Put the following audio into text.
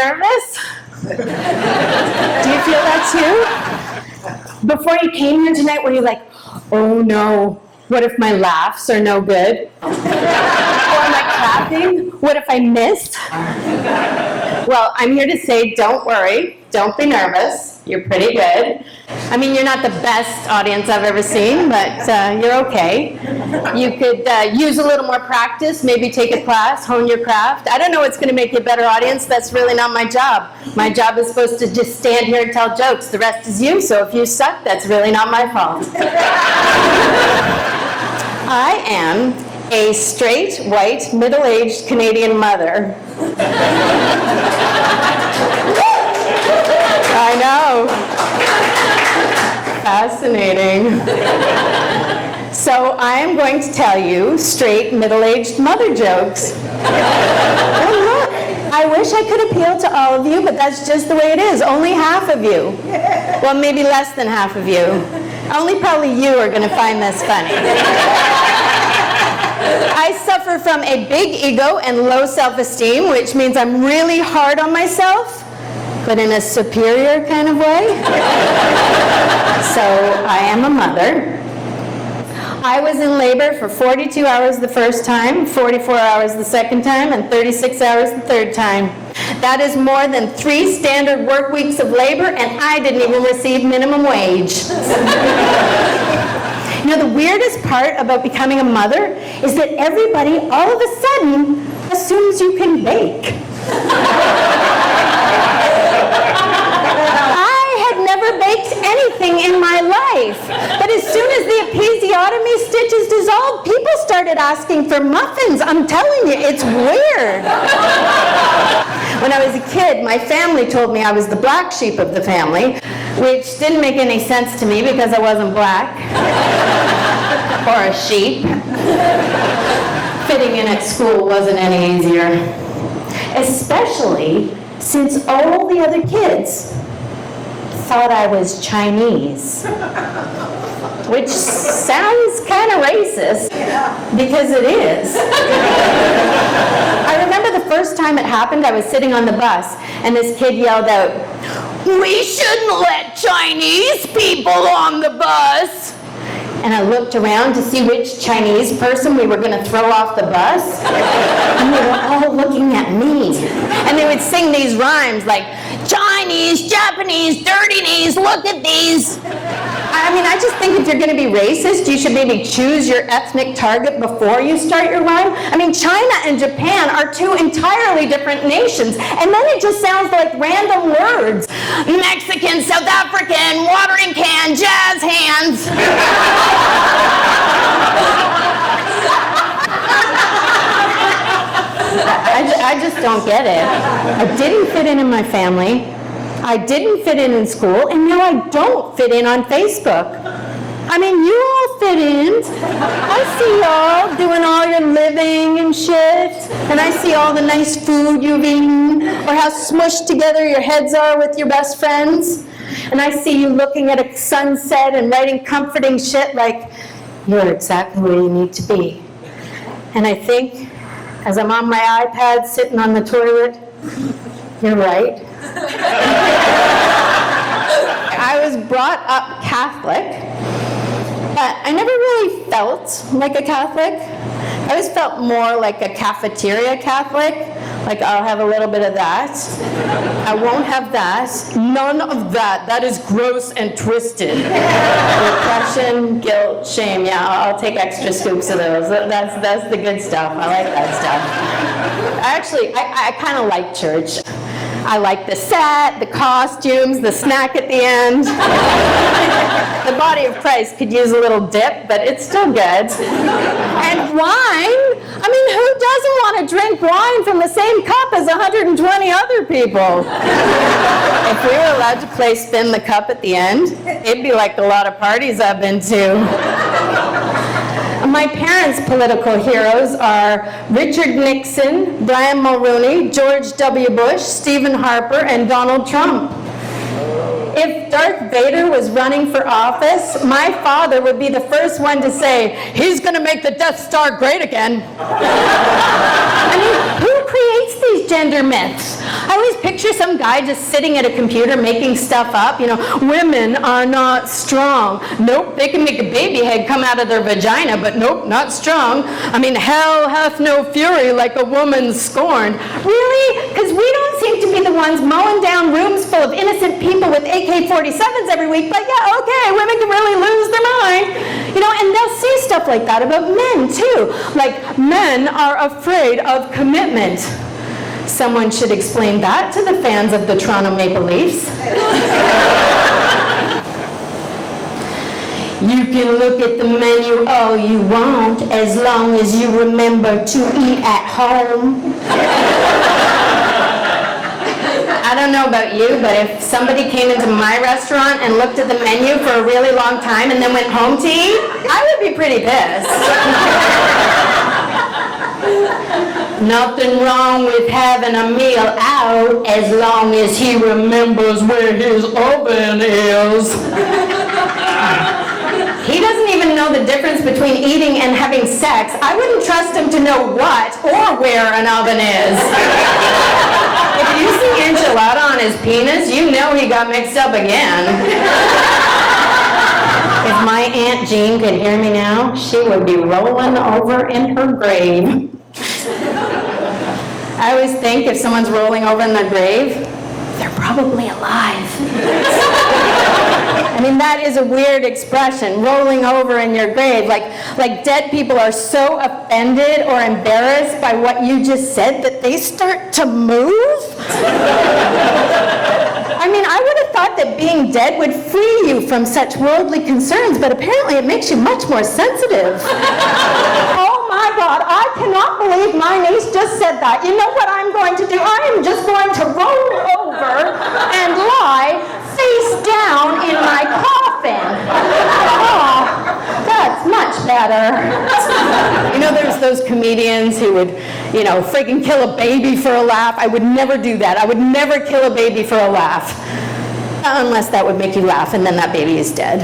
nervous? Do you feel that too? Before you came here tonight, were you like, oh no, what if my laughs are no good? Or am I clapping? What if I miss? Well, I'm here to say, don't worry, don't be nervous. You're pretty good. I mean, you're not the best audience I've ever seen, but you're okay. You could use a little more practice, maybe take a class, hone your craft. I don't know what's going to make you a better audience. That's really not my job. My job is supposed to just stand here and tell jokes. The rest is you, so if you suck, that's really not my fault. I am a straight, white, middle-aged Canadian mother. I know. Fascinating. So I am going to tell you straight, middle-aged mother jokes. Oh, look. I wish I could appeal to all of you, but that's just the way it is. Only half of you. Well, maybe less than half of you. Only probably you are going to find this funny. I suffer from a big ego and low self-esteem, which means I'm really hard on myself, but in a superior kind of way. So I am a mother. I was in labor for 42 hours the first time, 44 hours the second time, and 36 hours the third time. That is more than 3 standard work weeks of labor, and I didn't even receive minimum wage. You know, the weirdest part about becoming a mother is that everybody all of a sudden assumes you can bake. Never baked anything in my life. But as soon as the episiotomy stitches dissolved, people started asking for muffins. I'm telling you, it's weird. When I was a kid, my family told me I was the black sheep of the family, which didn't make any sense to me because I wasn't black or a sheep. Fitting in at school wasn't any easier, especially since all the other kids thought I was Chinese, which sounds kind of racist, because it is. I remember the first time it happened, I was sitting on the bus, and this kid yelled out, "We shouldn't let Chinese people on the bus." And I looked around to see which Chinese person we were going to throw off the bus, and they were all looking at me. And they would sing these rhymes like, Chinese, Japanese, dirty knees, look at these. I mean, I just think if you're going to be racist, you should maybe choose your ethnic target before you start your rhyme. I mean, China and Japan are 2 entirely different nations, and then it just sounds like random words. Mexican, South African, watering can, jazz hands. I just don't get it. I didn't fit in my family. I didn't fit in school, and now I don't fit in on Facebook. I mean, you all fit in. I see y'all doing all your living and shit, and I see all the nice food you've eaten, or how smushed together your heads are with your best friends. And I see you looking at a sunset and writing comforting shit like, you're exactly where you need to be. And I think, as I'm on my iPad sitting on the toilet, you're right. I was brought up Catholic, but I never really felt like a Catholic. I always felt more like a cafeteria Catholic, like I'll have a little bit of that. I won't have that. None of that. That is gross and twisted. Repression, guilt, shame. Yeah, I'll take extra scoops of those. That's the good stuff. I like that stuff. Actually, I kind of like church. I like the set, the costumes, the snack at the end. The body of Christ could use a little dip, but it's still good. And wine? I mean, who doesn't want to drink wine from the same cup as 120 other people? If we were allowed to play spin the cup at the end, it'd be like a lot of parties I've been to. My parents' political heroes are Richard Nixon, Brian Mulroney, George W. Bush, Stephen Harper, and Donald Trump. If Darth Vader was running for office, my father would be the first one to say, he's going to make the Death Star great again. I mean, who creates these gender myths? I always picture some guy just sitting at a computer making stuff up, women are not strong. Nope, they can make a baby head come out of their vagina, but nope, not strong. I mean, hell hath no fury like a woman scorned. Really? Because we don't seem to be the ones mowing down rooms full of innocent people with AK-47s every week, but yeah, okay, women can really lose their mind. And they'll say stuff like that about men too. Like, men are afraid of commitment. Someone should explain that to the fans of the Toronto Maple Leafs. You can look at the menu all you want, as long as you remember to eat at home. I don't know about you, but if somebody came into my restaurant and looked at the menu for a really long time and then went home to eat, I would be pretty pissed. Nothing wrong with having a meal out as long as he remembers where his oven is. He doesn't even know the difference between eating and having sex. I wouldn't trust him to know what or where an oven is. If you see enchilada on his penis, you know he got mixed up again. If my Aunt Jean could hear me now, she would be rolling over in her grave. I always think if someone's rolling over in their grave, they're probably alive. I mean, that is a weird expression, rolling over in your grave. Like dead people are so offended or embarrassed by what you just said that they start to move. I mean, I would have thought that being dead would free you from such worldly concerns, but apparently it makes you much more sensitive. Oh my God, I cannot believe my niece just said that. You know what I'm going to do? I am just going to roll over and lie face down in my coffin. Oh, that's much better. There's those comedians who would, freaking kill a baby for a laugh. I would never do that. I would never kill a baby for a laugh. Unless that would make you laugh, and then that baby is dead.